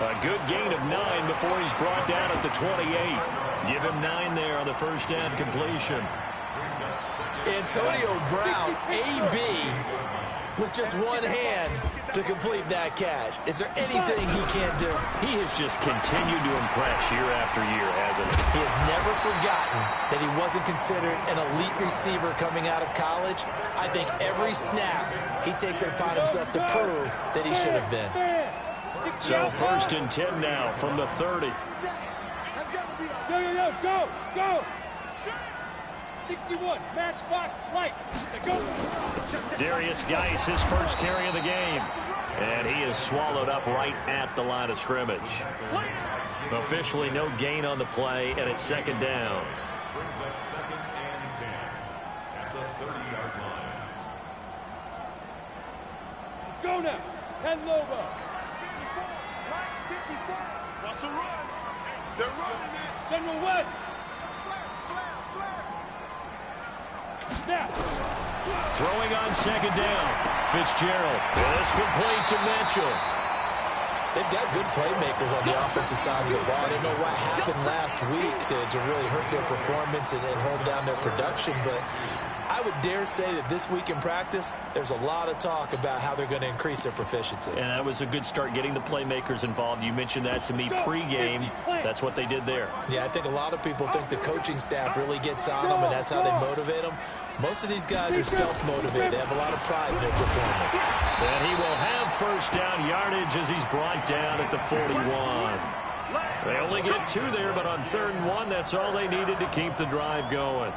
A good gain of 9 before he's brought down at the 28. Give him 9 there on the first down completion. Antonio Brown, AB, with just one hand to complete that catch. Is there anything he can't do? He has just continued to impress year after year, hasn't he? He has never forgotten that he wasn't considered an elite receiver coming out of college. I think every snap he takes it upon himself to prove that he should have been. So first and 10 now from the 30. Go! 61, matchbox lights. Go. Darius Geis, his first carry of the game. And he is swallowed up right at the line of scrimmage. Officially no gain on the play, and it's second down. Let's go now. 10 Lobo. What's the run? They're running it. General West. Snap. Throwing on second down. Fitzgerald. It's complete to Mitchell. They've got good playmakers on the offensive side of the ball. I don't know what happened last week to really hurt their performance and hold down their production, but I would dare say that this week in practice, there's a lot of talk about how they're going to increase their proficiency. And that was a good start getting the playmakers involved. You mentioned that to me pregame. That's what they did there. Yeah, I think a lot of people think the coaching staff really gets on them, and that's how they motivate them. Most of these guys are self-motivated. They have a lot of pride in their performance. And he will have first down yardage as he's brought down at the 41. They only get 2 there, but on 3rd and 1, that's all they needed to keep the drive going.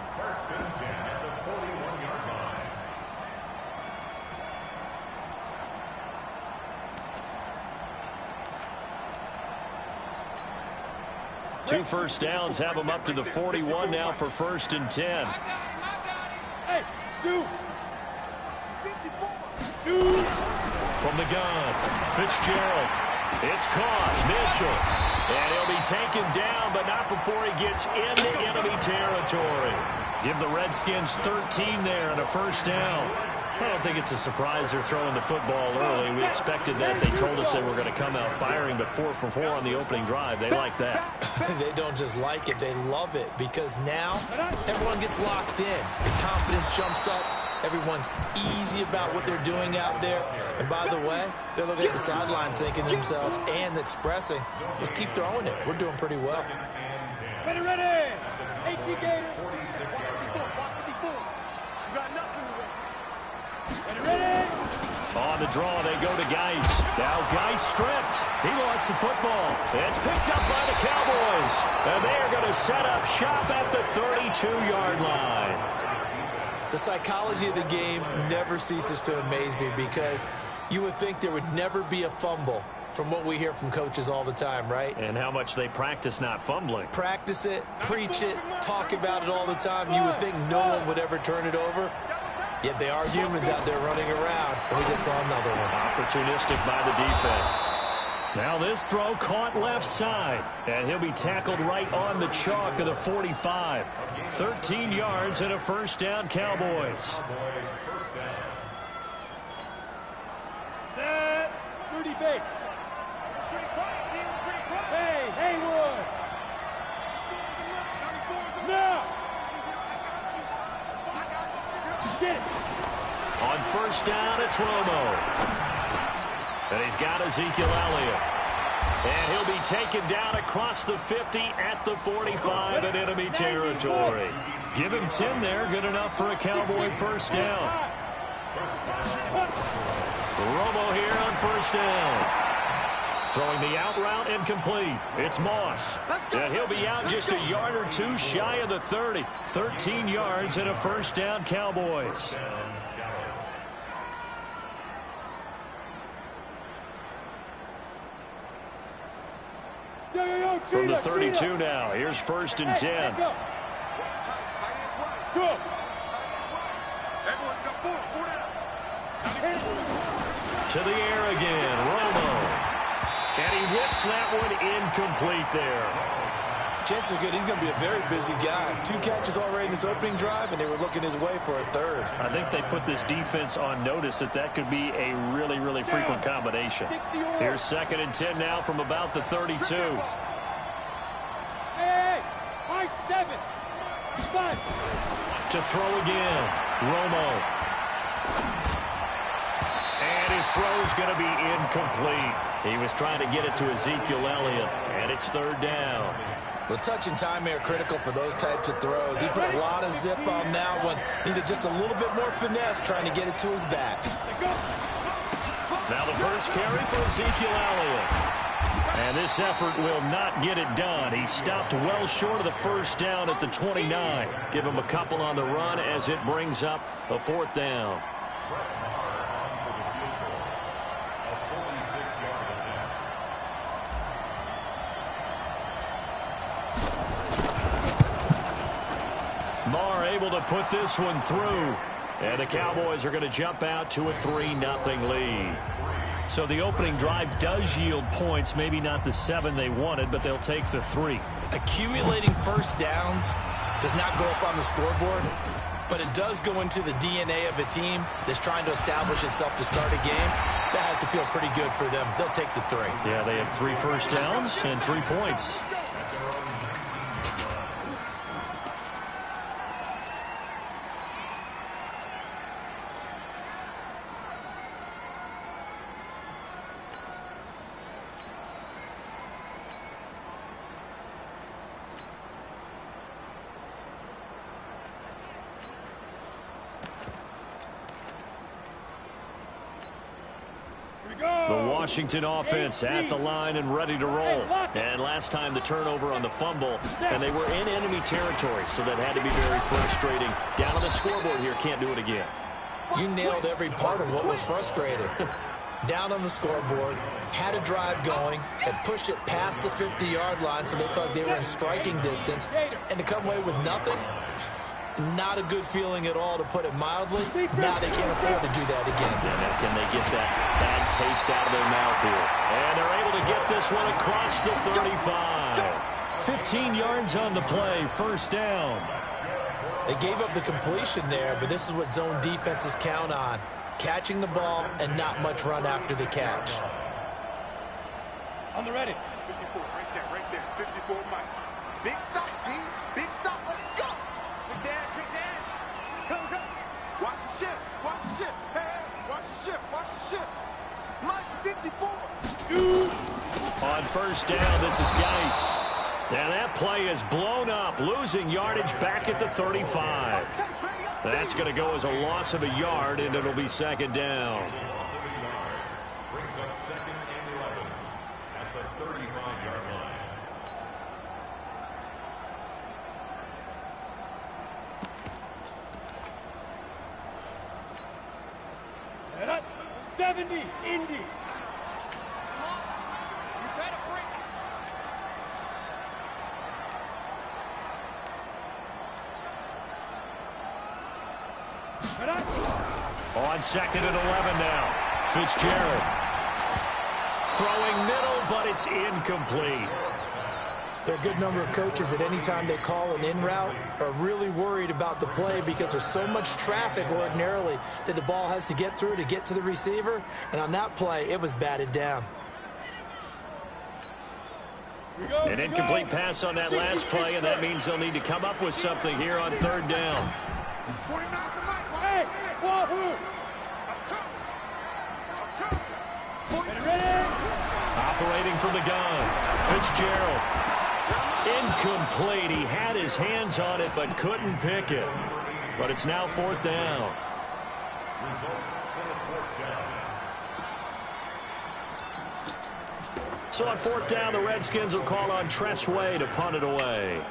Two first downs have him up to the 41 now for 1st and 10. Hey, shoot. Shoot. From the gun, Fitzgerald. It's caught. Mitchell. And he'll be taken down, but not before he gets into enemy territory. Give the Redskins 13 there and a first down. I don't think it's a surprise they're throwing the football early. We expected that. They told us they were going to come out firing, but 4 for 4 on the opening drive. They like that. They don't just like it, they love it, because now everyone gets locked in. The confidence jumps up. Everyone's easy about what they're doing out there. And by the way, they're looking at the sideline thinking to themselves and expressing, just keep throwing it. We're doing pretty well. Ready. 18 Gators. You got nothing to win. Ready. On the draw, they go to Geis. Now Geis stripped. He lost the football. It's picked up by the Cowboys. And they are going to set up shop at the 32-yard line. The psychology of the game never ceases to amaze me, because you would think there would never be a fumble from what we hear from coaches all the time, right? And how much they practice not fumbling. Practice it, preach it, talk about it all the time. You would think no one would ever turn it over. Yet they are humans out there running around, and we just saw another one. Opportunistic by the defense. Now this throw caught left side, and he'll be tackled right on the chalk of the 45. 13 yards and a first down, Cowboys. Set. 30 base. Hey, Haywood. Now. Get it. On first down, it's Romo. And he's got Ezekiel Elliott. And he'll be taken down across the 50 at the 45 in enemy territory. Give him 10 there. Good enough for a Cowboy first down. Romo here on first down. Throwing the out route incomplete. It's Moss. And he'll be out just a yard or two shy of the 30. 13 yards and a first down, Cowboys. From the 32 now, here's 1st and 10. Go. To the air again, Romo. And he whips that one incomplete there. Chances are good he's going to be a very busy guy. 2 catches already in this opening drive, and they were looking his way for a third. I think they put this defense on notice that could be a really, really frequent combination. Here's 2nd and 10 now from about the 32. Hey, my 7. 5. To throw again. Romo. And his throw's going to be incomplete. He was trying to get it to Ezekiel Elliott, and it's 3rd down. The touch and time are critical for those types of throws. He put a lot of zip on that one. Needed just a little bit more finesse trying to get it to his back. Now the first carry for Ezekiel Elliott. And this effort will not get it done. He stopped well short of the first down at the 29. Give him a couple on the run as it brings up a 4th down. Marr able to put this one through. And the Cowboys are going to jump out to a 3-0 lead. So the opening drive does yield points. Maybe not the 7 they wanted, but they'll take the 3. Accumulating first downs does not go up on the scoreboard, but it does go into the DNA of a team that's trying to establish itself to start a game. That has to feel pretty good for them. They'll take the 3. Yeah, they have 3 first downs and 3 points. The Washington offense at the line and ready to roll. And last time the turnover on the fumble, and they were in enemy territory, so that had to be very frustrating. Down on the scoreboard here, can't do it again. You nailed every part of what was frustrating. Down on the scoreboard, had a drive going, had pushed it past the 50-yard line, so they thought they were in striking distance, and to come away with nothing, not a good feeling at all, to put it mildly. Now they can't afford to do that again. And now can they get that bad taste out of their mouth here? And they're able to get this one across the 35. 15 yards on the play, 1st down. They gave up the completion there, but this is what zone defenses count on. Catching the ball and not much run after the catch. On the ready. 54, right there, 54, Mike. Big stop, P. Big stop, let's go. Quick dash. Come. Watch the shift, Hey, watch the shift. Mike's 54. On 1st down, this is Geis. And that play is blown up, losing yardage back at the 35. That's going to go as a loss of a yard, and it'll be 2nd down. Brings up 2nd and 11 at the 35-yard line. Set up. 70, Indy. On 2nd and 11 now. Fitzgerald. Throwing middle, but it's incomplete. There are a good number of coaches that any time they call an in route are really worried about the play because there's so much traffic ordinarily that the ball has to get through to get to the receiver. And on that play, it was batted down. An incomplete pass on that last play, and that means they'll need to come up with something here on 3rd down. 49 to Mike. Hey, Wahoo! Ready? Operating from the gun. Fitzgerald. Incomplete. He had his hands on it but couldn't pick it. But it's now 4th down. Results in a 4th down. So on 4th down, the Redskins will call on Tressway to punt it away.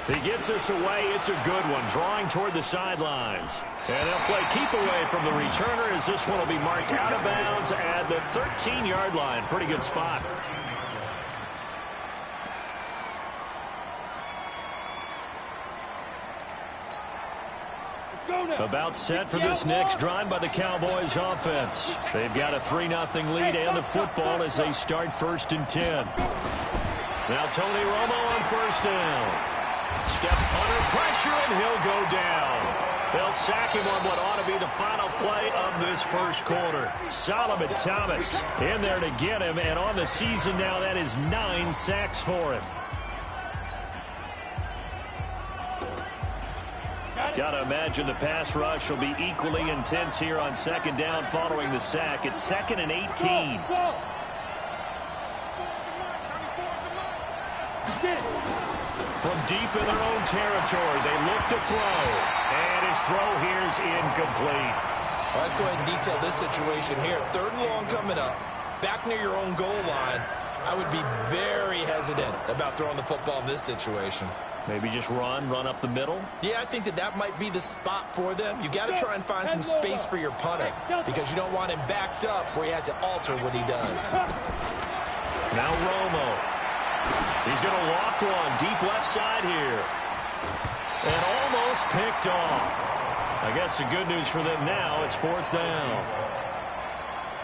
He gets this away. It's a good one, drawing toward the sidelines. And they'll play keep away from the returner as this one will be marked out of bounds at the 13-yard line. Pretty good spot. About set for this next drive by the Cowboys offense. They've got a 3-0 lead and the football as they start 1st and 10. Now Tony Romo on first down. Step under pressure, and he'll go down. They'll sack him on what ought to be the final play of this first quarter. Solomon Thomas in there to get him, and on the season now, that is 9 sacks for him. Got to imagine the pass rush will be equally intense here on second down following the sack. It's 2nd and 18. From deep in their own territory, they look to throw. And his throw here is incomplete. Well, let's go ahead and detail this situation here. 3rd and long coming up. Back near your own goal line. I would be very hesitant about throwing the football in this situation. Maybe just run up the middle? Yeah, I think that might be the spot for them. You got to try and find some space for your punter because you don't want him backed up where he has to alter what he does. Now Romo. He's going to loft one deep left side here. And almost picked off. I guess the good news for them now, it's 4th down.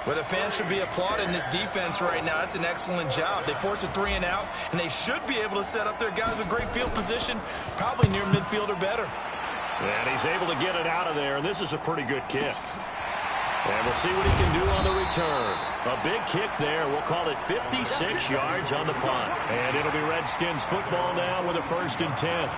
Well, the fans should be applauding this defense right now. It's an excellent job. They force a 3 and out, and they should be able to set up their guys with great field position, probably near midfield or better. And he's able to get it out of there, and this is a pretty good kick. And we'll see what he can do on the return. A big kick there. We'll call it 56 yards on the punt. And it'll be Redskins football now with a 1st and 10.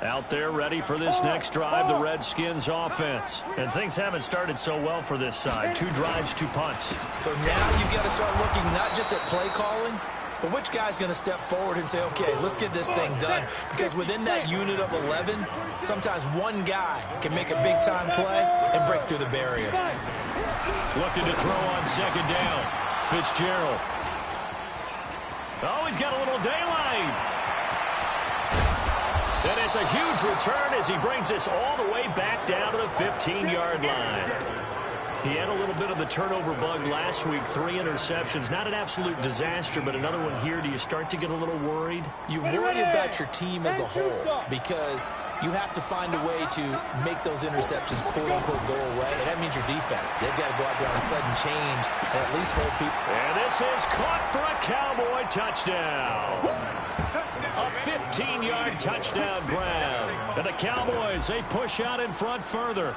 Out there ready for this next drive, the Redskins offense. And things haven't started so well for this side. 2 drives, 2 punts. So now you've got to start looking not just at play calling, but which guy's going to step forward and say, okay, let's get this thing done. Because within that unit of 11, sometimes one guy can make a big-time play and break through the barrier. Looking to throw on 2nd down. Fitzgerald. Oh, he's got a little daylight. And it's a huge return as he brings us all the way back down to the 15-yard line. He had a little bit of the turnover bug last week, 3 interceptions. Not an absolute disaster, but another one here. Do you start to get a little worried? You worry about your team as a whole because you have to find a way to make those interceptions, quote-unquote, go away. And that means your defense. They've got to go out there on sudden change and at least hold people. And this is caught for a Cowboy touchdown. A 15-yard touchdown grab. And the Cowboys, they push out in front further.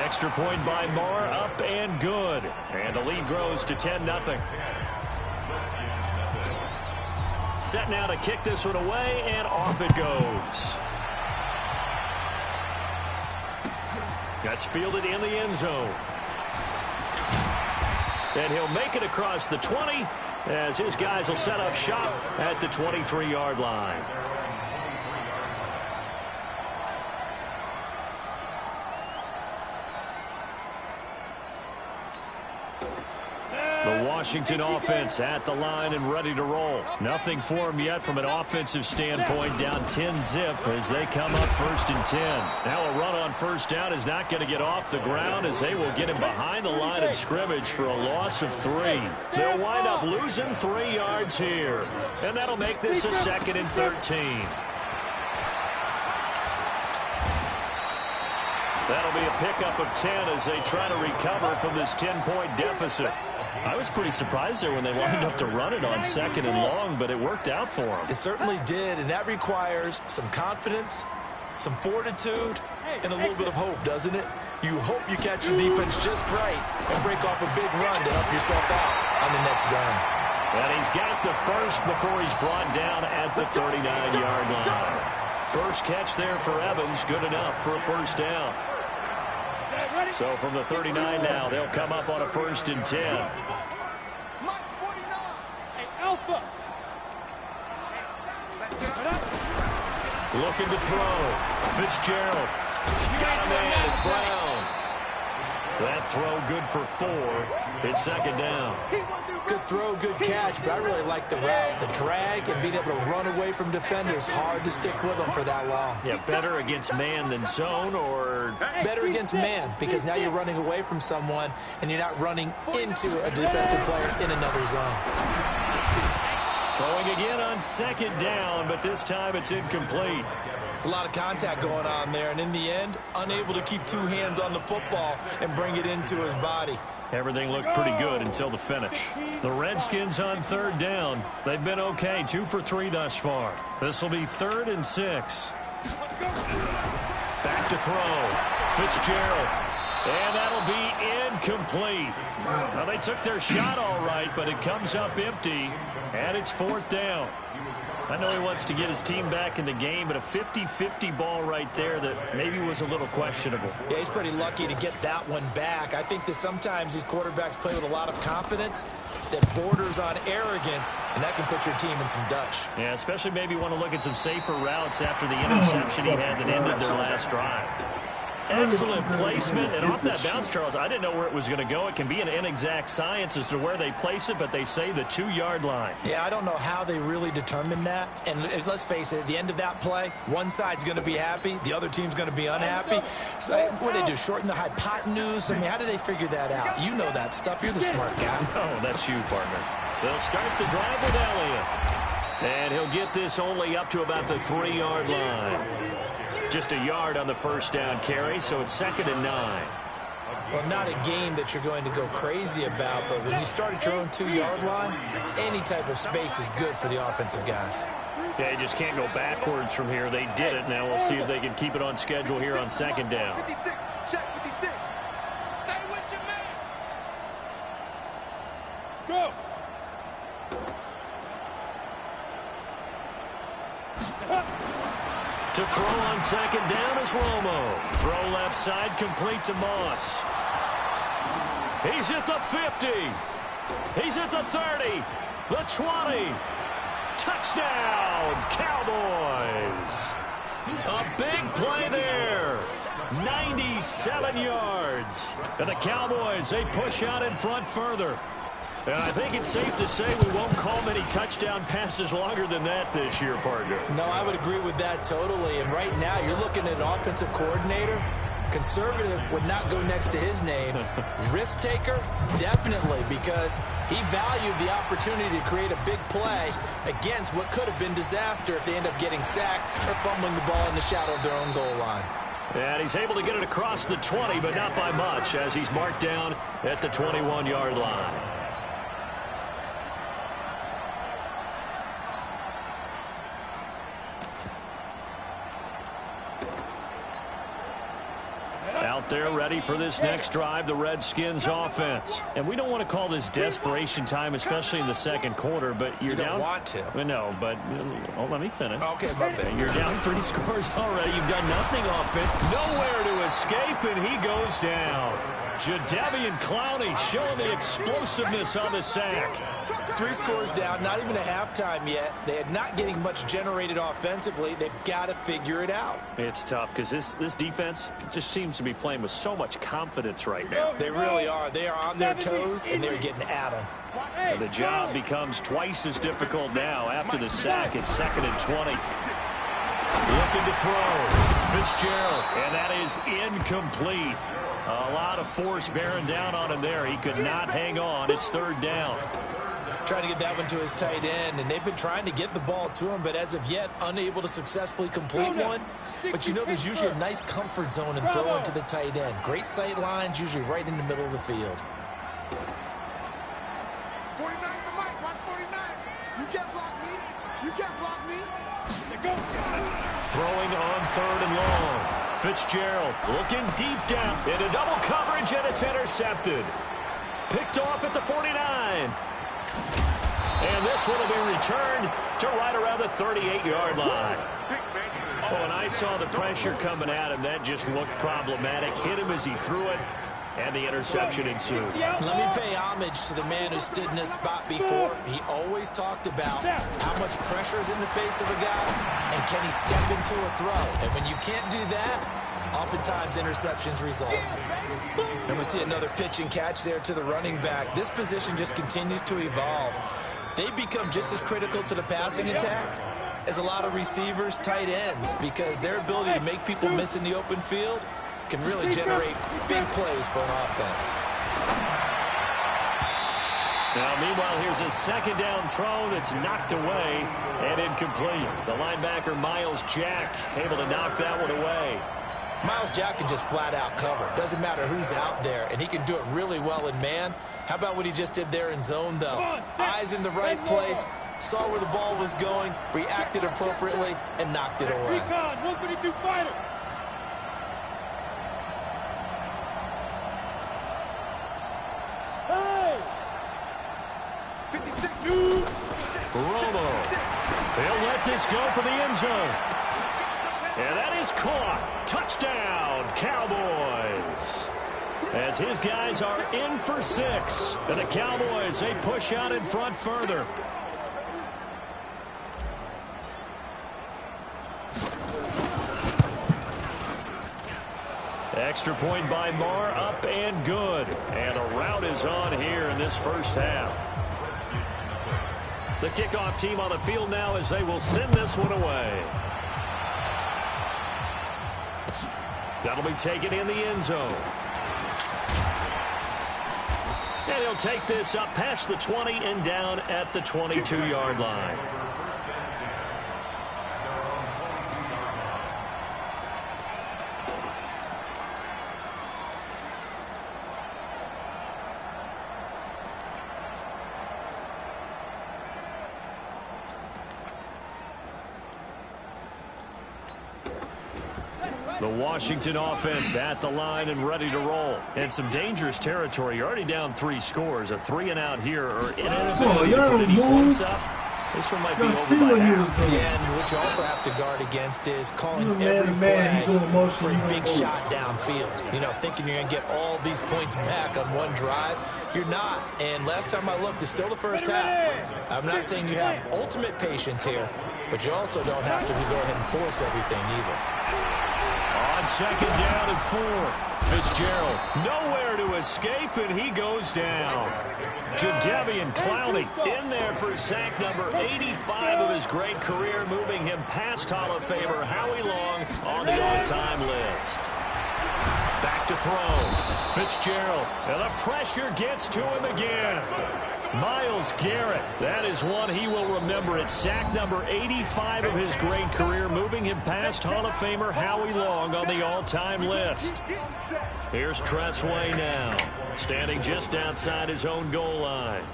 Extra point by Moore, up and good. And the lead grows to 10-0. Set now to kick this one away, and off it goes. That's fielded in the end zone. And he'll make it across the 20 as his guys will set up shop at the 23-yard line. The Washington offense at the line and ready to roll. Nothing for them yet from an offensive standpoint. Down 10-zip as they come up 1st and 10. Now a run on 1st down is not going to get off the ground as they will get him behind the line of scrimmage for a loss of 3. They'll wind up losing 3 yards here. And that'll make this a 2nd and 13. That'll be a pickup of 10 as they try to recover from this 10-point deficit. I was pretty surprised there when they lined up to run it on 2nd and long, but it worked out for them. It certainly did, and that requires some confidence, some fortitude, and a little bit of hope, doesn't it? You hope you catch the defense just right and break off a big run to help yourself out on the next down. And he's got the first before he's brought down at the 39-yard line. First catch there for Evans, good enough for a 1st down. So from the 39 now, they'll come up on a 1st and 10. Looking to throw. Fitzgerald. Got a man. It's Brown. That throw good for 4. It's 2nd down. Good throw, good catch, but I really like the route. The drag and being able to run away from defenders, hard to stick with them for that long. Yeah, better against man than zone, or? Better against man, because now you're running away from someone and you're not running into a defensive player in another zone. Throwing again on second down, but this time it's incomplete. It's a lot of contact going on there, and in the end, unable to keep two hands on the football and bring it into his body. Everything looked pretty good until the finish. The Redskins on third down. They've been okay, 2 for 3 thus far. This will be 3rd and 6. Back to throw. Fitzgerald. And that'll be incomplete. Now, they took their shot all right, but it comes up empty, and it's 4th down. I know he wants to get his team back in the game, but a 50-50 ball right there that maybe was a little questionable. Yeah, he's pretty lucky to get that one back. I think that sometimes these quarterbacks play with a lot of confidence that borders on arrogance, and that can put your team in some Dutch. Yeah, especially maybe want to look at some safer routes after the interception he had that ended their last drive. Excellent placement, and off that bounce, Charles, I didn't know where it was going to go. It can be an inexact science as to where they place it, but they say the 2-yard line. Yeah, I don't know how they really determined that. And let's face it, at the end of that play, one side's going to be happy, the other team's going to be unhappy. So what do they do, shorten the hypotenuse? I mean, how do they figure that out? You know that stuff. You're the smart guy. Oh, that's you, partner. They'll start the drive with Elliott. And he'll get this only up to about the 3-yard line. Just a yard on the first down carry, so it's 2nd and 9. Well, not a game that you're going to go crazy about, but when you start at your own 2-yard line, any type of space is good for the offensive guys. Yeah, you just can't go backwards from here. They did it. Now we'll see if they can keep it on schedule here on 2nd down. 56, check 56. Stay with your man. Go. To throw on 2nd down is Romo. Throw left side, complete to Moss. He's at the 50. He's at the 30. The 20. Touchdown, Cowboys. A big play there. 97 yards. And the Cowboys, they push out in front further. And I think it's safe to say we won't call many touchdown passes longer than that this year, partner. No, I would agree with that totally. And right now, you're looking at an offensive coordinator. Conservative would not go next to his name. Risk taker, definitely, because he valued the opportunity to create a big play against what could have been disaster if they end up getting sacked or fumbling the ball in the shadow of their own goal line. And he's able to get it across the 20, but not by much, as he's marked down at the 21-yard line. Out there ready for this next drive, the Redskins offense. And we don't want to call this desperation time, especially in the second quarter, but you're down. You don't want to. No, but let me finish. Okay, my bad. You're down 3 scores already. You've done nothing offense. Nowhere to escape, and he goes down. Jadeveon Clowney showing the explosiveness on the sack. 3 scores down, not even a halftime yet. They are not getting much generated offensively. They've got to figure it out. It's tough because this defense just seems to be playing with so much confidence right now. They really are. They are on their toes, and they're getting at them. And the job becomes twice as difficult now after the sack. It's 2nd and 20. Looking to throw. Fitzgerald, and that is incomplete. A lot of force bearing down on him there. He could not hang on. It's 3rd down. Trying to get that one to his tight end, and they've been trying to get the ball to him, but as of yet, unable to successfully complete one. But you know there's usually a nice comfort zone in throwing to the tight end. Great sight lines, usually right in the middle of the field. 49 the mic, watch 49. You can't block me. You can't block me. Throwing on 3rd and long. Fitzgerald looking deep down into double coverage, and it's intercepted. Picked off at the 49. And this one will be returned to right around the 38-yard line. Oh, and I saw the pressure coming at him. That just looked problematic. Hit him as he threw it, and the interception ensued. Let me pay homage to the man who stood in this spot before. He always talked about how much pressure is in the face of a guy, and can he step into a throw. And when you can't do that, oftentimes interceptions result. And we see another pitch and catch there to the running back. This position just continues to evolve. They become just as critical to the passing attack as a lot of receivers, tight ends, because their ability to make people miss in the open field can really generate big plays for an offense. Now, meanwhile, here's a second down throw that's knocked away and incomplete. The linebacker, Miles Jack, able to knock that one away. Miles Jack can just flat out cover. Doesn't matter who's out there, and he can do it really well in man. How about what he just did there in zone, though? Eyes in the right place, saw where the ball was going, reacted appropriately, and knocked it away. Recon, 132 fighter. Hey! 56. Romo. He'll let this go for the end zone. And that is caught. Touchdown, Cowboys. As his guys are in for 6. And the Cowboys, they push out in front further. Extra point by Marr, up and good. And a rout is on here in this first half. The kickoff team on the field now as they will send this one away. That'll be taken in the end zone. And he'll take this up past the 20 and down at the 22-yard line. The Washington offense at the line and ready to roll. And some dangerous territory. You're already down 3 scores. A 3-and-out here or an inability to put any points up. This one might be over by half. And what you also have to guard against is calling every play for a big shot downfield. You know, thinking you're going to get all these points back on one drive. You're not. And last time I looked, it's still the first half. I'm not saying you have ultimate patience here, but you also don't have to go ahead and force everything either. On second down and 4. Fitzgerald nowhere to escape, and he goes down. Jadeveon Clowney in there for sack number 85 of his great career, moving him past Hall of Famer Howie Long on the all-time list. Back to throw. Fitzgerald, and the pressure gets to him again. Myles Garrett, that is one he will remember. It's sack number 85 of his great career, moving him past Hall of Famer Howie Long on the all-time list. Here's Tressway now, standing just outside his own goal line.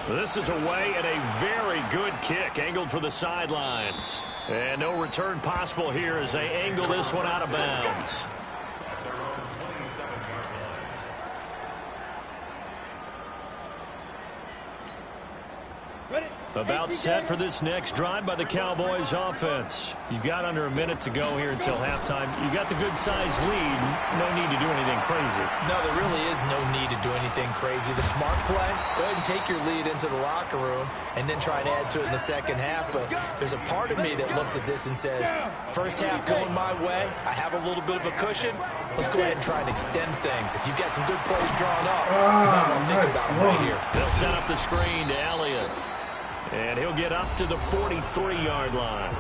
This is away and a very good kick, angled for the sidelines. And no return possible here as they angle this one out of bounds. About set for this next drive by the Cowboys offense. You've got under a minute to go here until halftime. You've got the good-sized lead. No need to do anything crazy. No, there really is no need to do anything crazy. The smart play, go ahead and take your lead into the locker room and then try and add to it in the second half. But there's a part of me that looks at this and says, first half going my way, I have a little bit of a cushion. Let's go ahead and try and extend things. If you've got some good plays drawn up, think about them right here. They'll set up the screen to Elliott. And he'll get up to the 43-yard line.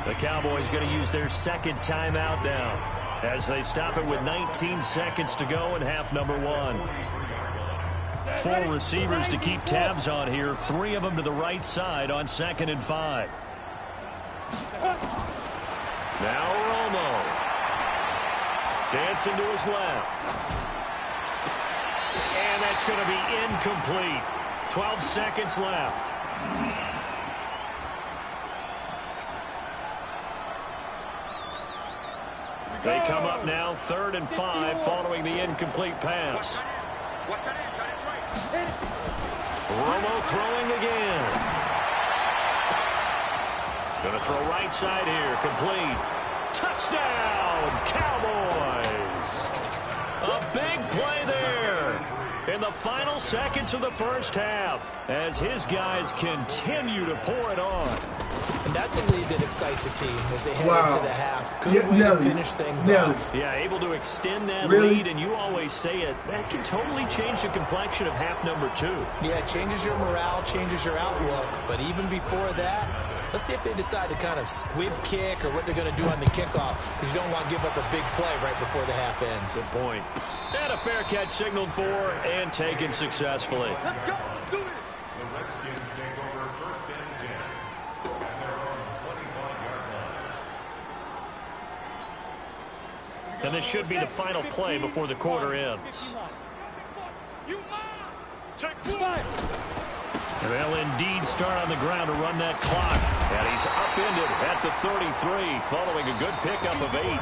The Cowboys going to use their second timeout now as they stop it with 19 seconds to go in half number 1. 4 receivers to keep tabs on here. 3 of them to the right side on 2nd and 5. Now Romo. Dancing to his left. And that's going to be incomplete. 12 seconds left. They come up now 3rd and 5 following the incomplete pass. Romo throwing again. Going to throw right side here. Complete. Touchdown, Cowboys. A big play there in the final seconds of the first half as his guys continue to pour it on. And that's a lead that excites a team as they head into the half. Good way to finish things off. Yeah, able to extend that lead, and you always say it. That can totally change the complexion of half number 2. Yeah, it changes your morale, changes your outlook. But even before that, Let's see if they decide to kind of squib kick or what they're going to do on the kickoff, because you don't want to give up a big play right before the half ends. Good point. And a fair catch signaled for and taken successfully. Let's go. Let's do it. The Redskins take over first and 10 at their own 25-yard line. And this should be the final play before the quarter ends. Check 5. And they'll indeed start on the ground to run that clock. And he's upended at the 33 following a good pickup of 8.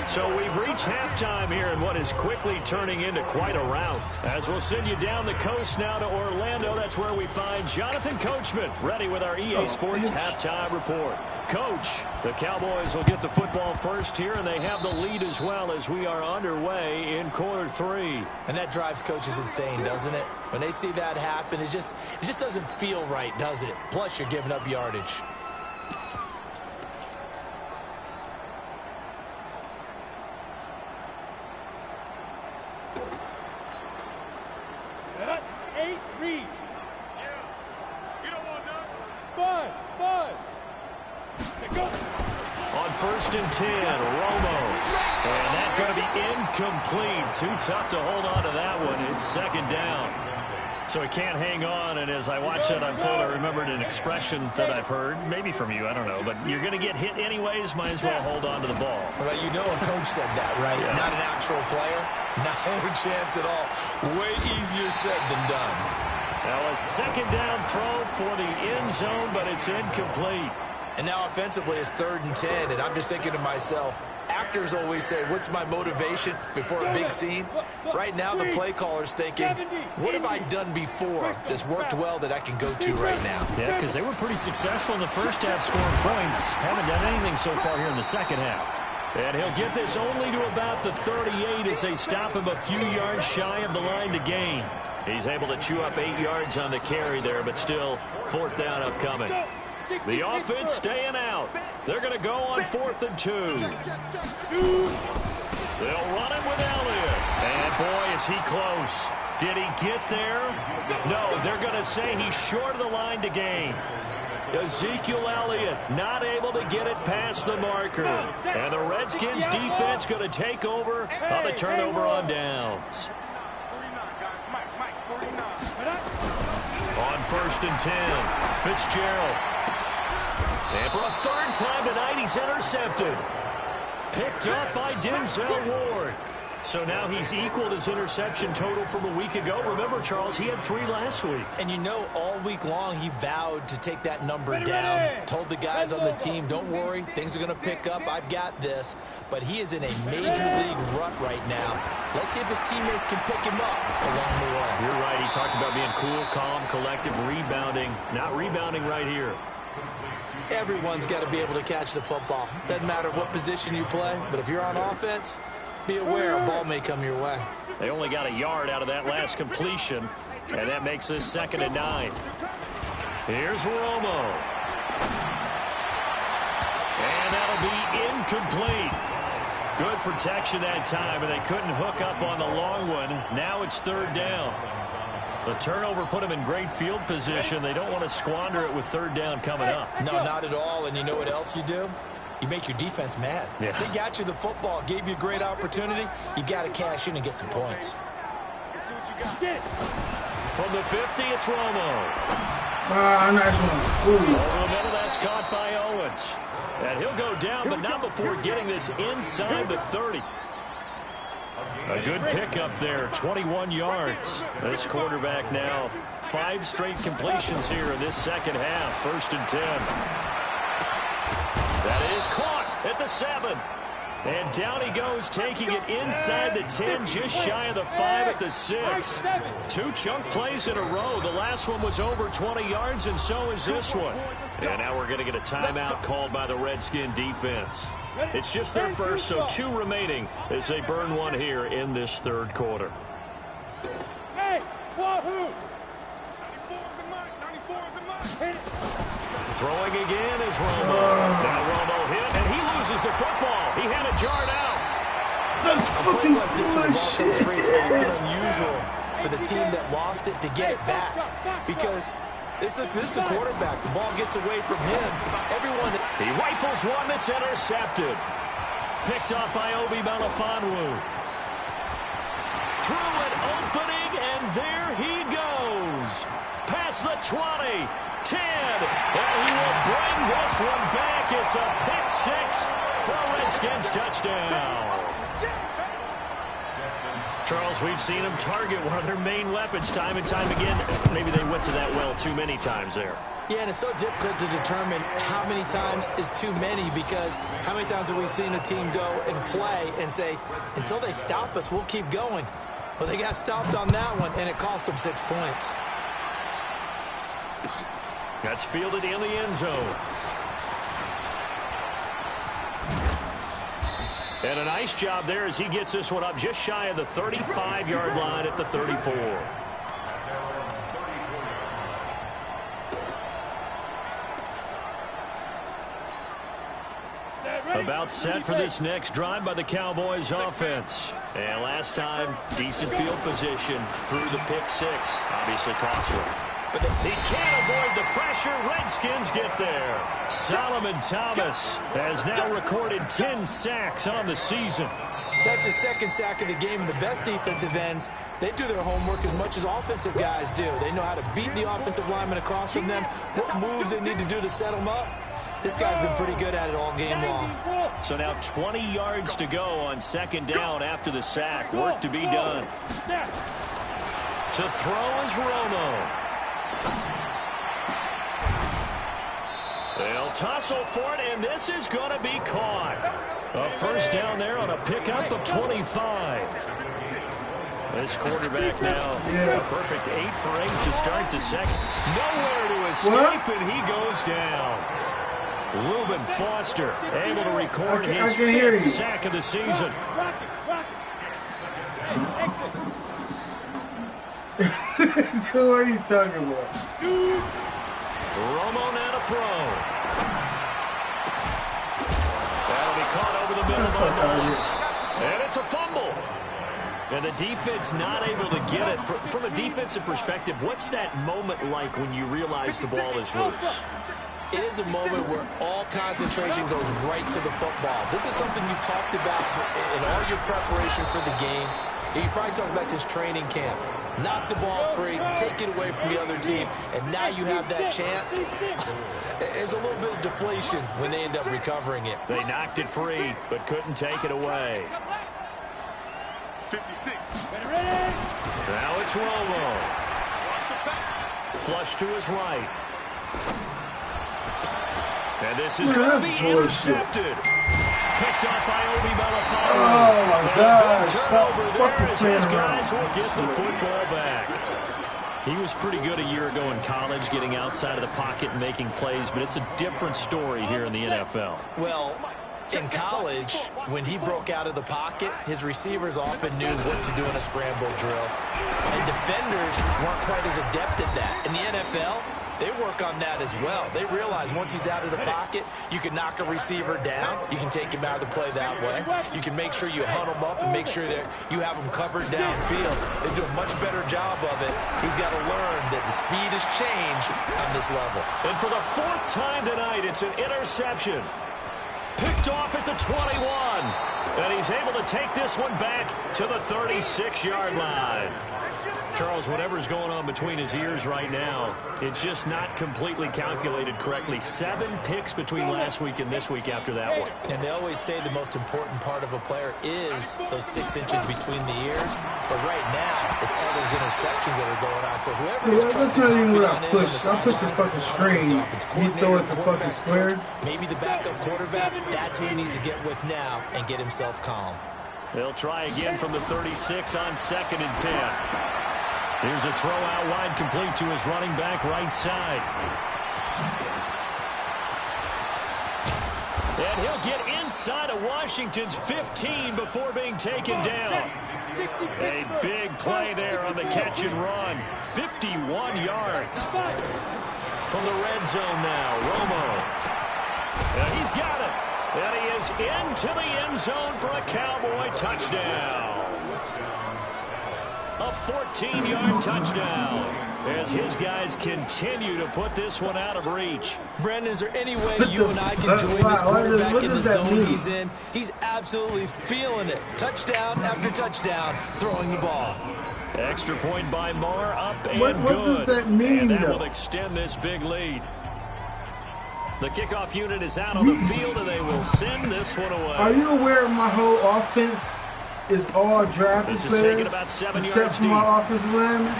So we've reached halftime here in what is quickly turning into quite a rout. As we'll send you down the coast now to Orlando, that's where we find Jonathan Coachman ready with our EA Sports halftime report. Coach, the Cowboys will get the football first here, and they have the lead as well as we are underway in quarter 3. And that drives coaches insane, doesn't it? When they see that happen, it just doesn't feel right, does it? Plus, you're giving up yardage. Eight, read. Yeah. You don't want none. Spud. Go. On first and 10, Romo. And that's going to be incomplete. Too tough to hold on to that one. It's second down. So he can't hang on, and as I watched that unfold, I remembered an expression that I've heard, maybe from you, I don't know, but you're going to get hit anyways, might as well hold on to the ball. Well, you know a coach said that, right? Yeah. Not an actual player. No chance at all. Way easier said than done. Now a second down throw for the end zone, but it's incomplete. And now offensively it's 3rd and 10, and I'm just thinking to myself, actors always say, what's my motivation before a big scene? Right now the play caller's thinking, what have I done before that's worked well that I can go to right now? Yeah, because they were pretty successful in the first half scoring points. Haven't done anything so far here in the second half. And he'll get this only to about the 38 as they stop him a few yards shy of the line to gain. He's able to chew up 8 yards on the carry there, but still 4th down upcoming. The offense staying out. They're going to go on 4th and 2. They'll run it with Elliott. And boy, is he close. Did he get there? No, they're going to say he's short of the line to gain. Ezekiel Elliott not able to get it past the marker. And the Redskins defense going to take over on the turnover on downs. 49, guys. Mike, 49. On first and 10, Fitzgerald. And for a 3rd time tonight, he's intercepted. Picked up by Denzel Ward. So now he's equaled his interception total from a week ago. Remember, Charles, he had 3 last week. And you know, all week long he vowed to take that number down. Told the guys on the team, don't worry, things are going to pick up. I've got this. But he is in a major league rut right now. Let's see if his teammates can pick him up along the way. You're right. He talked about being cool, calm, collective, rebounding. Not rebounding right here. Everyone's got to be able to catch the football. Doesn't matter what position you play, but if you're on offense, be aware a ball may come your way. They only got a yard out of that last completion, and that makes this 2nd and 9. Here's Romo. And that'll be incomplete. Good protection that time, and they couldn't hook up on the long one. Now it's 3rd down. The turnover put them in great field position. They don't want to squander it with 3rd down coming up. No, not at all. And you know what else you do? You make your defense mad. Yeah. They got you the football, gave you a great opportunity. You got to cash in and get some points. Let's see what you got. From the 50, it's Romo. Nice one. Over the middle, that's caught by Owens. And he'll go down, but not before getting this inside the 30. A good pickup there, 21 yards. This quarterback now 5 straight completions here in this second half. 1st and 10. That is caught at the 7. And down he goes, taking it inside the 10, just shy of the 5 at the 6. 2 chunk plays in a row. The last one was over 20 yards, and so is this one. And now we're going to get a timeout called by the Redskin defense. It's just their first, so 2 remaining as they burn one here in this 3rd quarter. Hey, wahoo! 94 is the mark. Throwing again is Romo. Now Romo hit, and he loses the football. He had it jarred out. That's Plays fucking like this when the ball comes free, it's shit. often unusual for the team that lost it to get it back. Because This is the quarterback. The ball gets away from him. Everyone. He rifles one that's intercepted. Picked off by Obi Melifonwu. Through an opening, and there he goes. Past the 20, 10, and he will bring this one back. It's a pick six for a Redskins touchdown. Charles, we've seen them target one of their main weapons time and time again. Maybe they went to that well too many times there. Yeah, and it's so difficult to determine how many times is too many, because how many times have we seen a team go and play and say, until they stop us, we'll keep going. Well, they got stopped on that one, and it cost them 6 points. That's fielded in the end zone. And a nice job there as he gets this one up just shy of the 35-yard line at the 34. About set for this next drive by the Cowboys offense. And last time, decent field position through the pick six. Obviously costly. But he can't avoid the pressure. Redskins get there. Solomon Thomas has now recorded 10 sacks on the season. That's his second sack of the game, and the best defensive ends, they do their homework as much as offensive guys do. They know how to beat the offensive lineman across from them, what moves they need to do to set them up. This guy's been pretty good at it all game long. So now 20 yards to go on second down after the sack. Work to be done. To throw is Romo. They'll tussle for it, and this is going to be caught. A first down there on a pickup of 25. This quarterback now a perfect 8 for 8 to start the second. Nowhere to escape, and he goes down. Reuben Foster able to record his 5th sack of the season. Who are you talking about? Romo now to throw. That'll be caught over the middle by Knowles. And it's a fumble. And the defense not able to get it. From a defensive perspective, what's that moment like when you realize the ball is loose? It is a moment where all concentration goes right to the football. This is something you've talked about in all your preparation for the game. You probably talked about since training camp. Knock the ball free, take it away from the other team, and now you have that chance. There's a little bit of deflation when they end up recovering it. They knocked it free, but couldn't take it away. 56. Now it's Romo. Flush to his right. And this is going to be intercepted. Picked up by Obi Melifonwu. Oh, my God. Stop fucking playing His around. guys will get the football back. He was pretty good a year ago in college, getting outside of the pocket and making plays, but it's a different story here in the NFL. Well, in college, when he broke out of the pocket, his receivers often knew what to do in a scramble drill. And defenders weren't quite as adept at that. In the NFL, they work on that as well. They realize once he's out of the pocket, you can knock a receiver down. You can take him out of the play that way. You can make sure you hunt him up and make sure that you have him covered downfield. They do a much better job of it. He's got to learn that the speed has changed on this level. And for the 4th time tonight, it's an interception. Picked off at the 21. And he's able to take this one back to the 36-yard line. Charles, whatever's going on between his ears right now, it's just not completely calculated correctly. 7 picks between last week and this week after that one. And they always say the most important part of a player is those 6 inches between the ears. But right now, it's all those interceptions that are going on. So whoever is That's not even what I pushed. I pushed the fucking screen. He throw it to fucking square. Maybe the backup quarterback, that's who he needs to get with now and get himself calm. They'll try again from the 36 on 2nd and 10. Here's a throw out wide, complete to his running back right side. And he'll get inside of Washington's 15 before being taken down. A big play there on the catch and run. 51 yards. From the red zone now, Romo. And he's got it. And he is into the end zone for a Cowboy touchdown. A 14-yard touchdown. as his guys continue to put this one out of reach. Brandon, is there any way you and I can join this quarterback in the zone he's in? He's absolutely feeling it. Touchdown after touchdown, throwing the ball. Extra point by Moore, up and what good. Does that mean, and that though? will extend this big lead. The kickoff unit is out on the field, and they will send this one away. Are you aware my whole offense is all drafted This is players taking about 7 except yards for deep. my offensive lineman?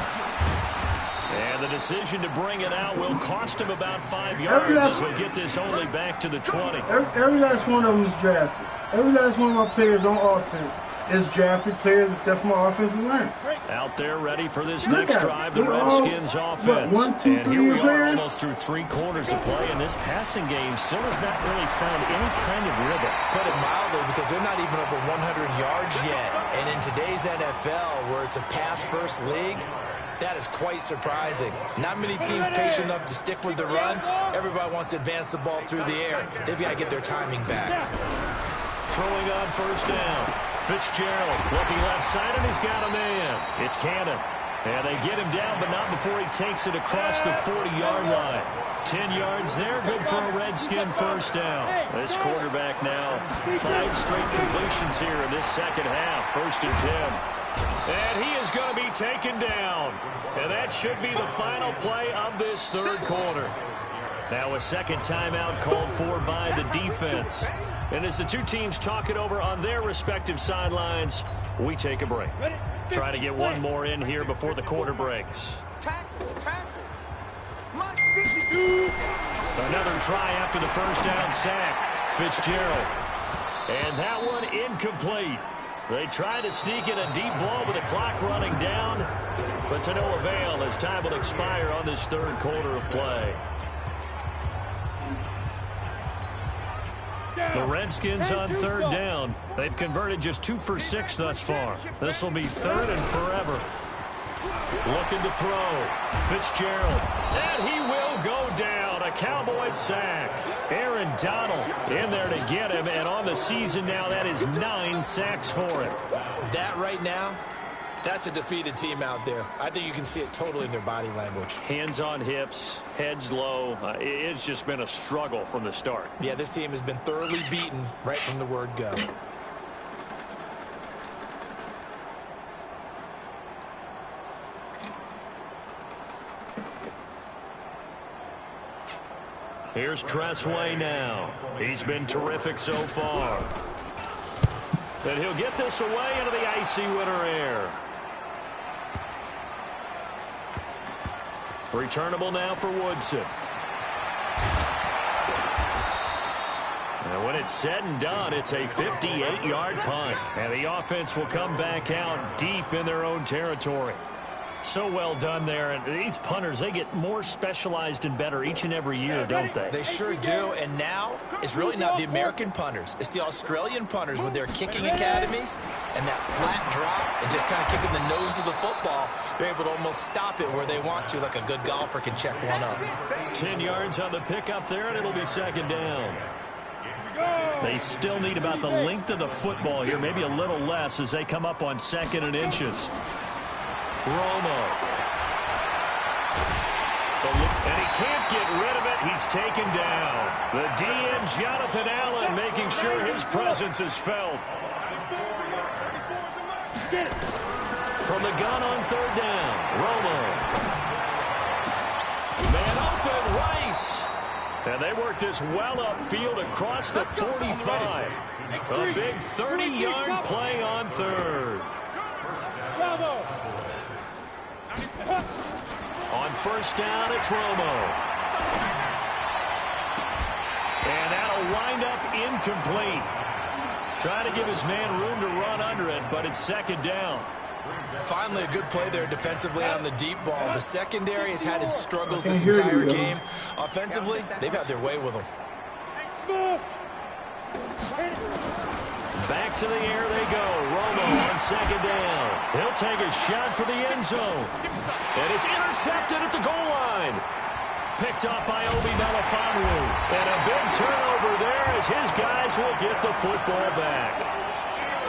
And the decision to bring it out will cost him about 5 yards as he'll get this only back to the 20. Every last one of them is drafted. Every last one of my players on offense is drafted players except for my offensive line. Out there ready for this Look next at it. drive, the We're all, Redskins offense. What, 1, 2, and 3 here we are players? almost through 3 quarters of play, and this passing game still has not really found any kind of rhythm. Put it mildly, because they're not even over 100 yards yet. And in today's NFL, where it's a pass-first league, that is quite surprising. Not many teams patient enough to stick with the run. Everybody wants to advance the ball through the air. They've got to get their timing back. Throwing on first down. Fitzgerald looking left side, and he's got a man. It's Cannon. And they get him down, but not before he takes it across the 40-yard line. 10 yards there, good for a Redskin first down. This quarterback now 5 straight completions here in this second half. 1st and 10. And he is going to be taken down. And that should be the final play of this 3rd quarter. Now a second timeout called for by the defense. And as the two teams talk it over on their respective sidelines, we take a break. Try to get one more in here before the quarter breaks. Another try after the first down sack. Fitzgerald. And that one incomplete. They try to sneak in a deep ball with the clock running down, but to no avail as time will expire on this 3rd quarter of play. The Redskins on 3rd down. They've converted just 2 for 6 thus far. This will be 3rd and forever. Looking to throw. Fitzgerald. And he will go down. A Cowboys sack. Aaron Donald in there to get him. And on the season now, that is 9 sacks for him. That right now, that's a defeated team out there. I think you can see it totally in their body language. Hands on hips, heads low. It's just been a struggle from the start. Yeah, this team has been thoroughly beaten right from the word go. Here's Tressway now. He's been terrific so far. And he'll get this away into the icy winter air. Returnable now for Woodson. And when it's said and done, it's a 58-yard punt. And the offense will come back out deep in their own territory. So well done there. And these punters, they get more specialized and better each and every year, don't they? They sure do. And now, it's really not the American punters. It's the Australian punters with their kicking academies and that flat drop and just kind of kicking the nose of the football. They're able to almost stop it where they want to, like a good golfer can check one up. 10 yards on the pickup there, and it'll be 2nd down. They still need about the length of the football here, maybe a little less as they come up on 2nd and inches. Romo. And he can't get rid of it. He's taken down. The DN, Jonathan Allen, making sure his presence is felt. From the gun on 3rd down, Romo. Man open, Rice. And they work this well upfield across the 45. A big 30-yard play on 3rd. On 1st down, it's Romo. And that'll wind up incomplete. Trying to give his man room to run under it, but it's 2nd down. Finally, a good play there defensively on the deep ball. The secondary has had its struggles this entire game. Offensively, they've had their way with them. Back to the air they go. Romo on 2nd down. He'll take a shot for the end zone. And it's intercepted at the goal line. Picked up by Obi Melifonwu. And a big turnover there as his guys will get the football back.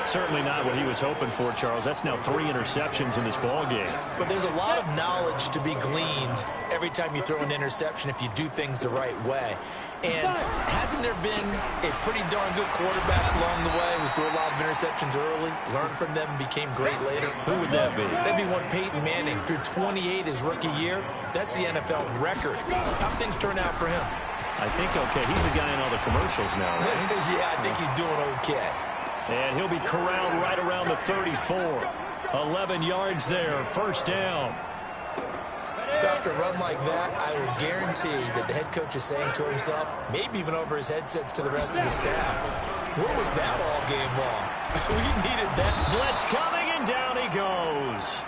Certainly not what he was hoping for, Charles. That's now 3 interceptions in this ball game. But there's a lot of knowledge to be gleaned every time you throw an interception if you do things the right way. And hasn't there been a pretty darn good quarterback along the way who threw a lot of interceptions early, learned from them, and became great later? Who would that be? That'd be one Peyton Manning. Threw 28 his rookie year. That's the NFL record. How things turn out for him? I think okay. He's the guy in all the commercials now, right? Yeah, I think he's doing okay. And he'll be corralled right around the 34. 11 yards there, first down. So after a run like that, I will guarantee that the head coach is saying to himself, maybe even over his headsets to the rest of the staff, where was that all game long? We needed that. Blitz coming, and down he goes.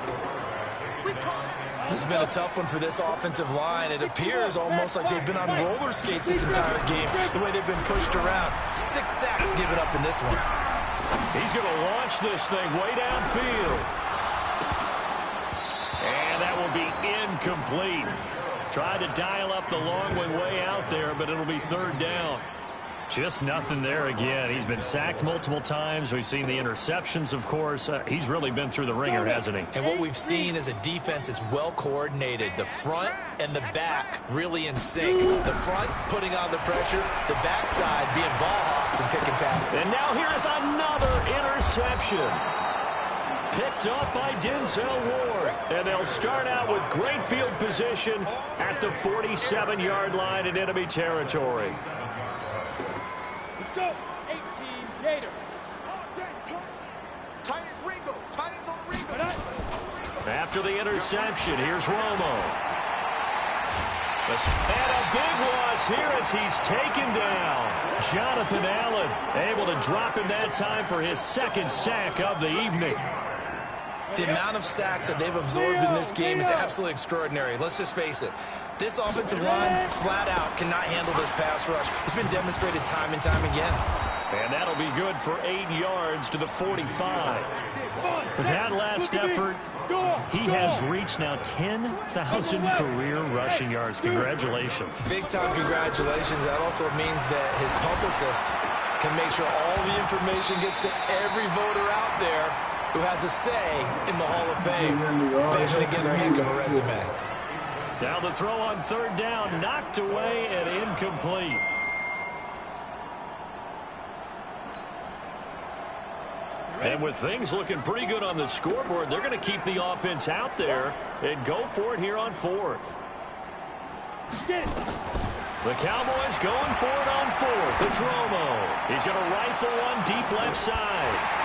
This has been a tough one for this offensive line. It appears almost like they've been on roller skates this entire game, the way they've been pushed around. 6 sacks given up in this one. He's going to launch this thing way downfield. And that will be incomplete. Tried to dial up the long one way out there, but it'll be third down. Just nothing there again. He's been sacked multiple times. We've seen the interceptions, of course. He's really been through the ringer, hasn't he? And what we've seen is a defense that's well coordinated. The front and the back really in sync. The front putting on the pressure, the backside being ball hawks and pick and pack. And now here is another interception. Picked up by Denzel Ward. And they'll start out with great field position at the 47-yard line in enemy territory. Let's go. 18 Gator. Tight as Ringo. Tight as on Ringo. After the interception, here's Romo. And a big loss here as he's taken down. Jonathan Allen able to drop him that time for his second sack of the evening. The amount of sacks that they've absorbed in this game is absolutely extraordinary. Let's just face it. This offensive line, flat out, cannot handle this pass rush. It's been demonstrated time and time again. And that'll be good for 8 yards to the 45. With that last effort, he has reached now 10,000 career rushing yards. Congratulations. Big-time congratulations. That also means that his publicist can make sure all the information gets to every voter out there who has a say in the Hall of Fame. Eventually get a heck of a resume. Now the throw on third down, knocked away and incomplete. And with things looking pretty good on the scoreboard, they're going to keep the offense out there and go for it here on fourth. The Cowboys going for it on fourth. It's Romo. He's going to rifle one deep left side.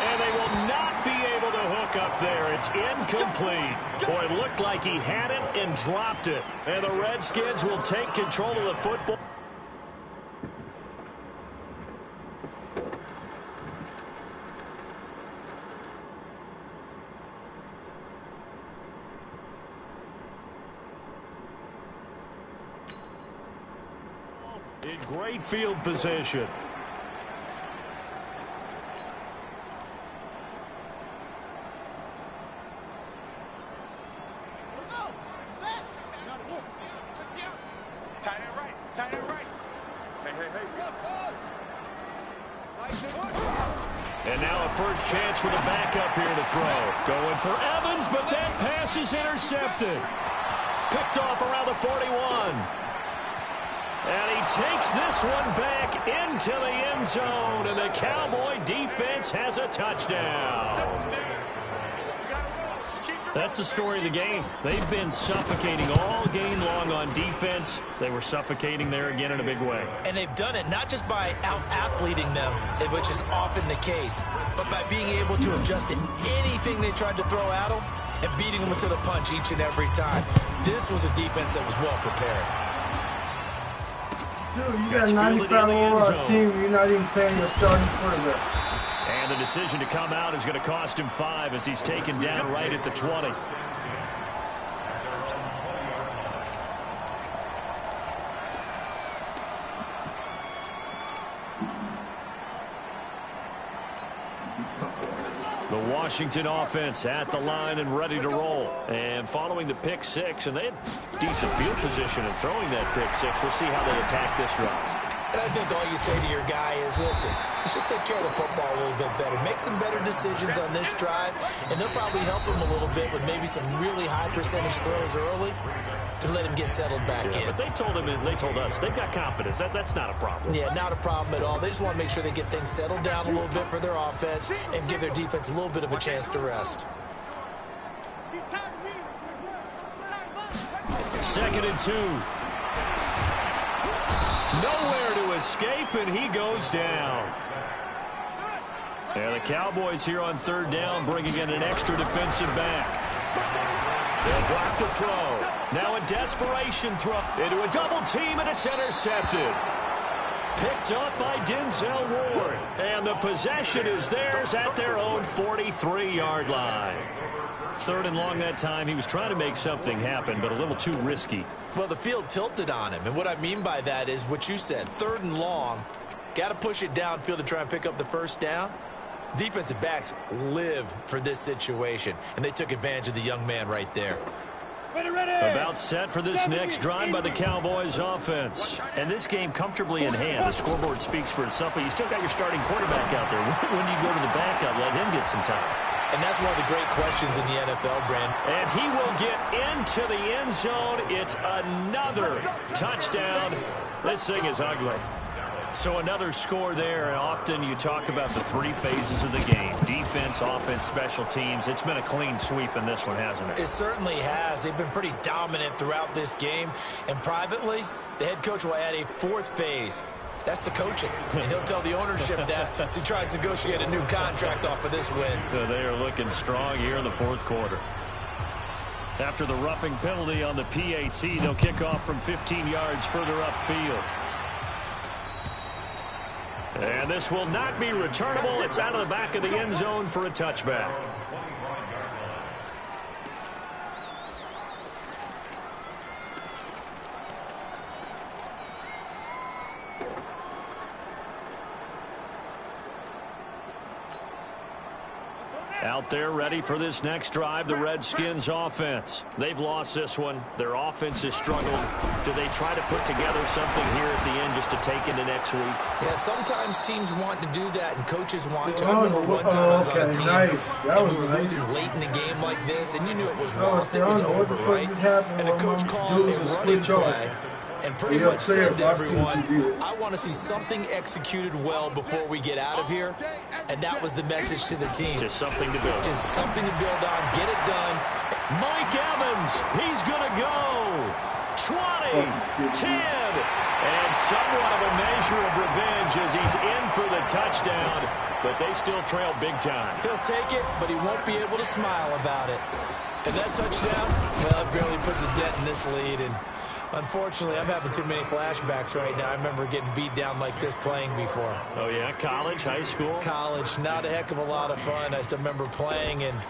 And they will not be able to hook up there. It's incomplete. Boy, it looked like he had it and dropped it. And the Redskins will take control of the football. In great field position. And now a first chance for the backup here to throw. Going for Evans, but that pass is intercepted. Picked off around the 41. And he takes this one back into the end zone. And the Cowboy defense has a touchdown. That's the story of the game. They've been suffocating all game long on defense. They were suffocating there again in a big way. And they've done it not just by out-athleting them, which is often the case, but by being able to adjust to anything they tried to throw at them and beating them to the punch each and every time. This was a defense that was well prepared. Dude, you got 95 overall team. You're not even playing your starting quarterback. And the decision to come out is going to cost him 5 as he's taken down right at the 20. The Washington offense at the line and ready to roll. And following the pick 6, and they had decent field position in throwing that pick 6. We'll see how they attack this run. And I think all you say to your guy is, listen, let's just take care of the football a little bit better. Make some better decisions on this drive, and they'll probably help him a little bit with maybe some really high percentage throws early to let him get settled back in. But they told him, and they told us, they've got confidence. That's not a problem. Yeah, not a problem at all. They just want to make sure they get things settled down a little bit for their offense and give their defense a little bit of a chance to rest. 2nd and 2. Nowhere to escape, and he goes down. And the Cowboys here on 3rd down, bringing in an extra defensive back. They'll drop the throw. Now a desperation throw into a double team, and it's intercepted. Picked up by Denzel Ward. And the possession is theirs at their own 43-yard line. 3rd and long that time. He was trying to make something happen, but a little too risky. Well, the field tilted on him, and what I mean by that is what you said. 3rd and long, got to push it downfield to try and pick up the first down. Defensive backs live for this situation, and they took advantage of the young man right there. About set for this next drive by the Cowboys offense. And this game comfortably in hand. The scoreboard speaks for itself, but you still got your starting quarterback out there. When do you go to the backup, let him get some time? And that's one of the great questions in the NFL, Brand. And he will get into the end zone. It's another touchdown. This thing is ugly. So another score there, and often you talk about the 3 phases of the game. Defense, offense, special teams. It's been a clean sweep in this one, hasn't it? It certainly has. They've been pretty dominant throughout this game. And privately, the head coach will add a 4th phase. That's the coaching. And he'll tell the ownership that as he tries to negotiate a new contract off of this win. They are looking strong here in the 4th quarter. After the roughing penalty on the PAT, they'll kick off from 15 yards further upfield. And this will not be returnable. It's out of the back of the end zone for a touchback. Out there ready for this next drive, the Redskins offense. They've lost this one. Their offense has struggled. Do they try to put together something here at the end just to take into next week? Yeah, sometimes teams want to do that and coaches want to. I remember one time I was on a team and we were losing late in the game like this, and you knew it was lost. It was over, right? And the coach called a running play and pretty much said to everyone, I want to see something executed well before we get out of here. And that was the message to the team. Just something to build. Just something to build on. Get it done. Mike Evans, he's going to go. 20, 10, and somewhat of a measure of revenge as he's in for the touchdown. But they still trail big time. He'll take it, but he won't be able to smile about it. And that touchdown, well, it barely puts a dent in this lead. And unfortunately, I'm having too many flashbacks right now. I remember getting beat down like this playing before. Oh, yeah? College, high school? College. Not a heck of a lot of fun. I still remember playing and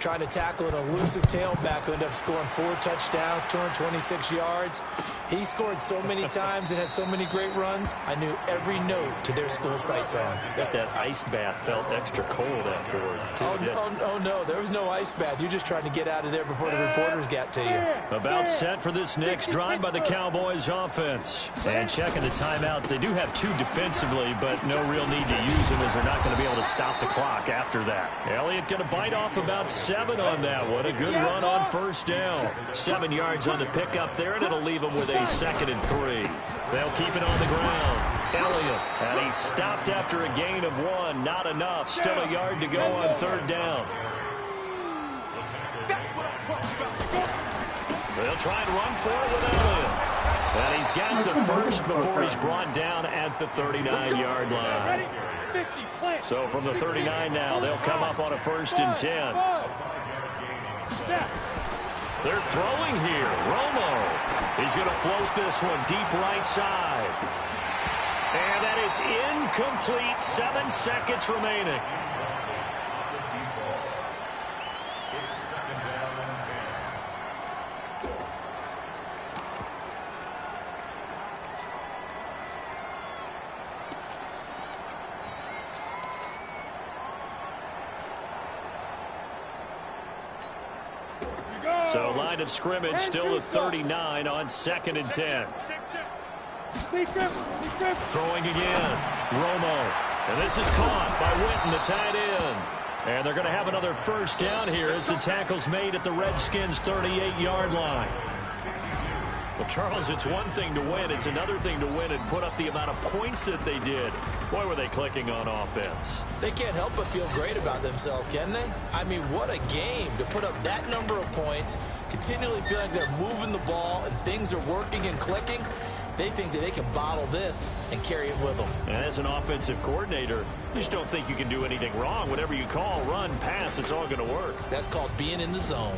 trying to tackle an elusive tailback who ended up scoring 4 touchdowns, 226 yards. He scored so many times and had so many great runs, I knew every note to their school's fight song. Bet that ice bath felt extra cold afterwards, too. Oh, no, there was no ice bath. You're just trying to get out of there before the reporters got to you. About set for this next drive by the Cowboys offense. And checking the timeouts, they do have 2 defensively, but no real need to use them as they're not going to be able to stop the clock after that. Elliott going to bite off about 7 on that one. A good run on first down. 7 yards on the pickup there, and it'll leave them with a 2nd and 3. They'll keep it on the ground. Elliott, and he's stopped after a gain of 1. Not enough. Still a yard to go on 3rd down. They'll try and run for it with Elliott. And he's got the first before he's brought down at the 39-yard line. So from the 39 now, they'll come up on a 1st and 10. They're throwing here. Romo. He's going to float this one deep right side. And that is incomplete. 7 seconds remaining. So line of scrimmage still at 39 on 2nd and 10. Throwing again. Romo. And this is caught by Witten, the tight end. And they're going to have another first down here as the tackle's made at the Redskins' 38-yard line. Well, Charles, it's one thing to win. It's another thing to win and put up the amount of points that they did. Boy, were they clicking on offense. They can't help but feel great about themselves, can they? I mean, what a game to put up that number of points, continually feel like they're moving the ball and things are working and clicking. They think that they can bottle this and carry it with them. And as an offensive coordinator, you just don't think you can do anything wrong. Whatever you call, run, pass, it's all going to work. That's called being in the zone.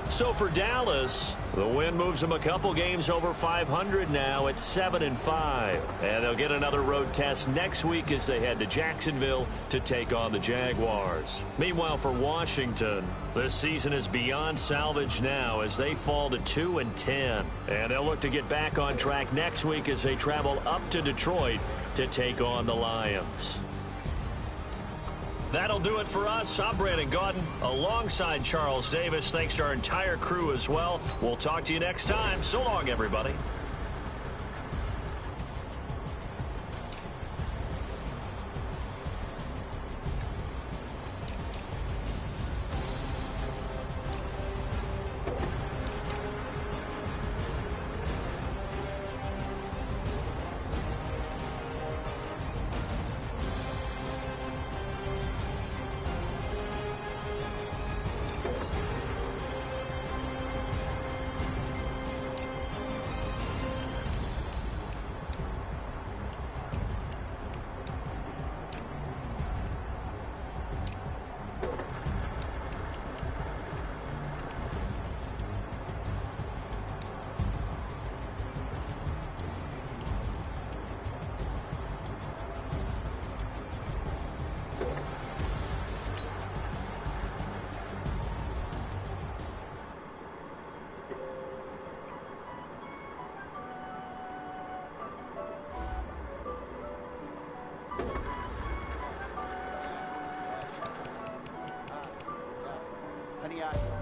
So for Dallas, the win moves them a couple games over 500 now at 7-5. And they'll get another road test next week as they head to Jacksonville to take on the Jaguars. Meanwhile, for Washington, this season is beyond salvage now as they fall to 2-10. And they'll look to get back on track next week as they travel up to Detroit to take on the Lions. That'll do it for us. I'm Brandon Gaudin alongside Charles Davis. Thanks to our entire crew as well. We'll talk to you next time. So long, everybody.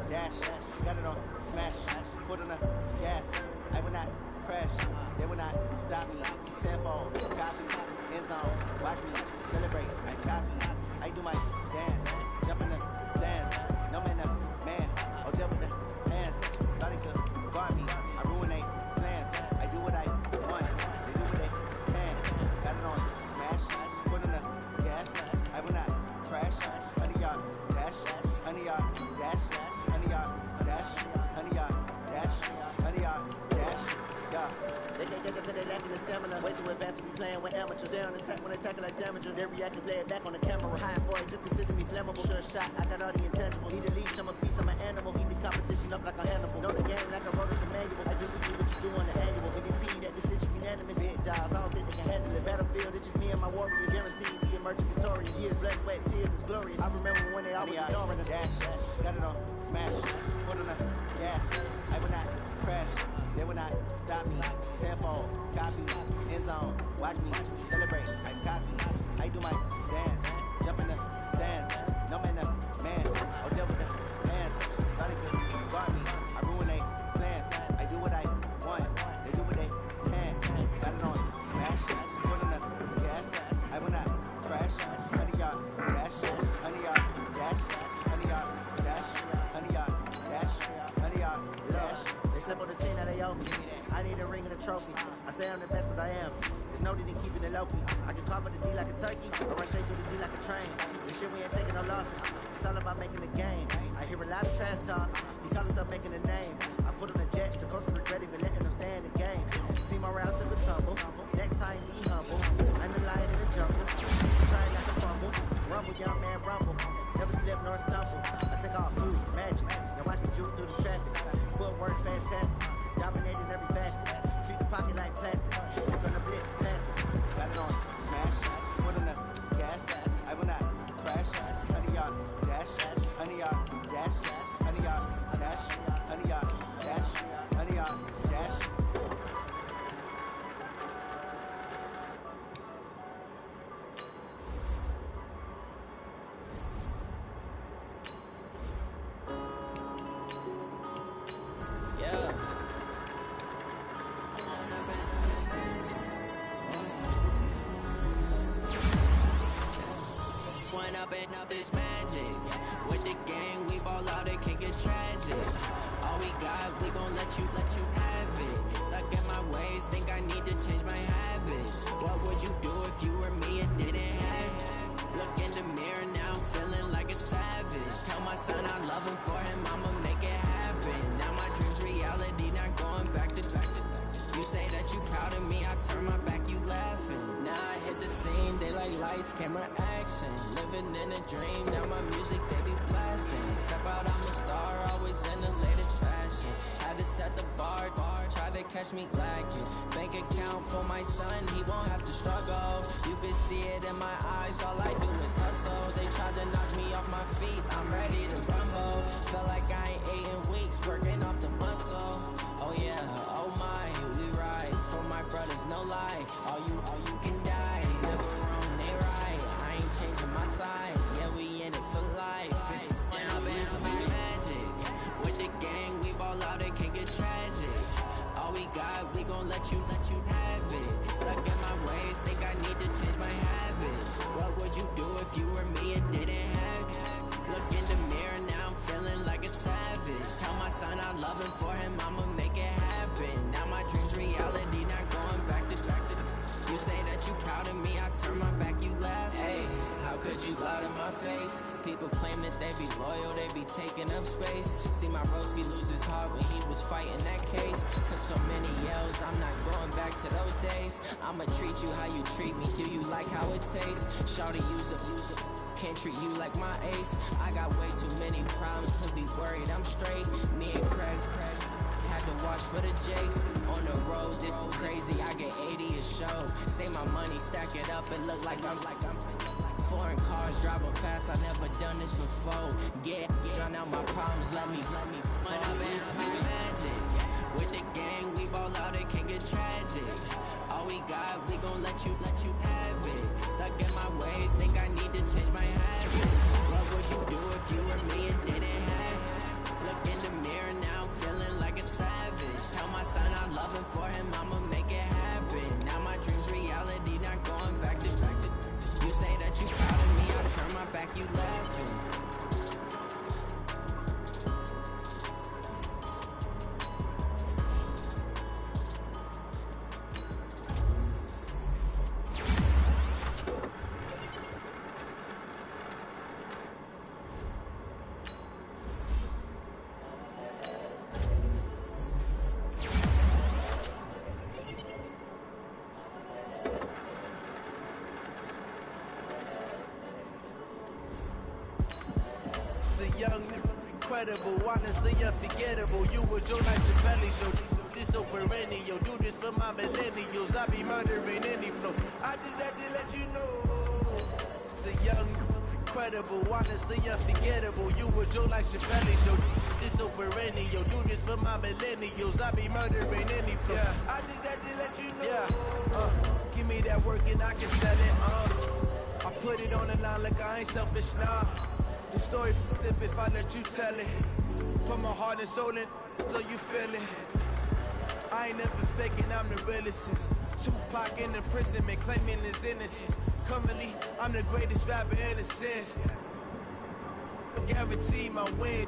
Dash, got it on, smash, foot on the gas. I will not crash, they will not stop me. Tenfold, copy, end zone, watch me celebrate. I copy, I do my dance, jump in the stands. No man, man, oh devil the hands. Thought it could guard me, I ruin they plans. I do what I want, they do what they can. Got it on, smash, foot on the gas. I will not crash, 100 yard dash, 100 yard dash. They lacking the stamina. Way too advanced to be playing with amateurs. They're on attack when they tackle like damages. They react and play it back on the camera. High boy, just consider me flammable. Sure shot, I got all the intangibles. Need a leash, I'm a piece, I'm an animal. Eat the competition up like a Hannibal. Know the game like I wrote up the manual. I just do what you do on the annual. MVP, that decision unanimous. Big dogs, I don't think they can handle it. Battlefield, it's just me and my warriors. Guaranteed we emerging victorious. Years, blood, sweat, tears is glorious. I remember when they always ignoring us. Dash, got it on, smash, foot on the gas. I will not crash, they will not stop me. Tenfold, copy, end zone, watch me celebrate. I copy, I do my dance, jump in the stands. No man, man, oh devil the hands. Thought it could guard me, I ruin they plans. I do what I want, they do what they can. Got it on, smash, foot on the gas. I will not crash, 100 yard dash, 100 yard dash, 100 yard dash, 100 yard dash, 100 yard dash. They slip on the team that they owe me. I need a ring and a trophy. I say I'm the best cause I am. There's no need in keeping it low-key. I can carve it the D like a turkey, or I take it the D like a train. This shit we ain't taking no losses. It's all about making the game. I hear a lot of trash talk. He call himself making a name. I put on the jets, the coach regret even letting them stay in the game. Team around took a tumble. Next time be humble. I'm the lion in the jungle. Trying not to fumble. Rumble, young man, rumble. Never slip nor stumble. I take off moves, magic. Now watch me juke through the traffic. Footwork fantastic. Dominating every facet. Treat the pocket like plastic. Look on the blitz, pass it. Got it on, smash. Foot on the gas. I will not crash. 100 yard dash. 100 yard dash. 100 yard dash. 100 yard dash. 100 yard dash. up this magic. With the gang, we ball out, it can get tragic. All we got, we gon' let you have it. Stuck in my ways, think I need to change my habits. What would you do if you were me and didn't have it? Look in the mirror now, I'm feeling like a savage. Tell my son I love him, for him I'ma make it happen. Now my dream's reality, not going back to. You say that you proud of me, I turn my back, you laughing. Now I hit the scene, they like lights, camera, action. Living in a dream, now my music, they be blasting. Step out, I'm a star, always in the latest fashion. Had to set the bar, try to catch me lacking. Bank account for my son, he won't have to struggle. You can see it in my eyes, all I do is hustle. They tried to knock me off my feet, I'm ready to rumble. Felt like I ain't ate in weeks, working off the muscle. Oh yeah, oh my, we ride for my brothers, no lie. All you can die, never wrong, they right. I ain't changing my side, yeah, we in it for life. Now it's magic. With the gang, we ball out, it can get tragic. All we got, we gon' let you have it. Stuck in my ways, think I need to change my habits. What would you do if you were me and didn't have it? Look in the mirror, now I'm feeling like a savage. Tell my son I love him, for him I'ma make it happen. Now my dream's reality, not going back to. You say that you proud of me, I turn my back, you laugh. Hey, how could you lie to my face? People claim that they be loyal, they be taking up space. See my broski lose his heart when he was fighting that case. Took so many yells, I'm not going back to those days. I'ma treat you how you treat me, do you like how it tastes? Shawty, use up, can't treat you like my ace. I got way too many problems to be worried, I'm straight. Me and Craig had to watch for the Jakes. On the road, this crazy, I get 80 a show. Say my money, stack it up, it look like I'm foreign cars, driving fast, I never done this before. Drown out my problems, let me it's magic. With the gang, we ball out, it can get tragic. All we got, we gon' let you have it. Stuck in my ways, think I need to change my habits. What would you do if you were me and didn't have it? Look in the mirror now, I'm feeling like a savage. Tell my son I love him, for him I'ma make it happen. Now my dream's reality, not going back to. You say that you proud of me, I turn my back, you laughing. Young, incredible, honestly unforgettable. You were Joe like your belly show. This so perennial, do this for my millennials. I be murdering any flow. I just had to let you know. It's the young, incredible, honestly unforgettable. You were Joe like your belly show. This so perennial, do this for my millennials. I be murdering any flow. Yeah. I just had to let you know. Yeah. Give me that work and I can sell it. I put it on the line like I ain't selfish, nah. The story flip if I let you tell it. Put my heart and soul in so you feel it. I ain't never faking, I'm the realest since Tupac in the prison, man, claiming his innocence. Currently, I'm the greatest rapper in a sense. Guarantee my win.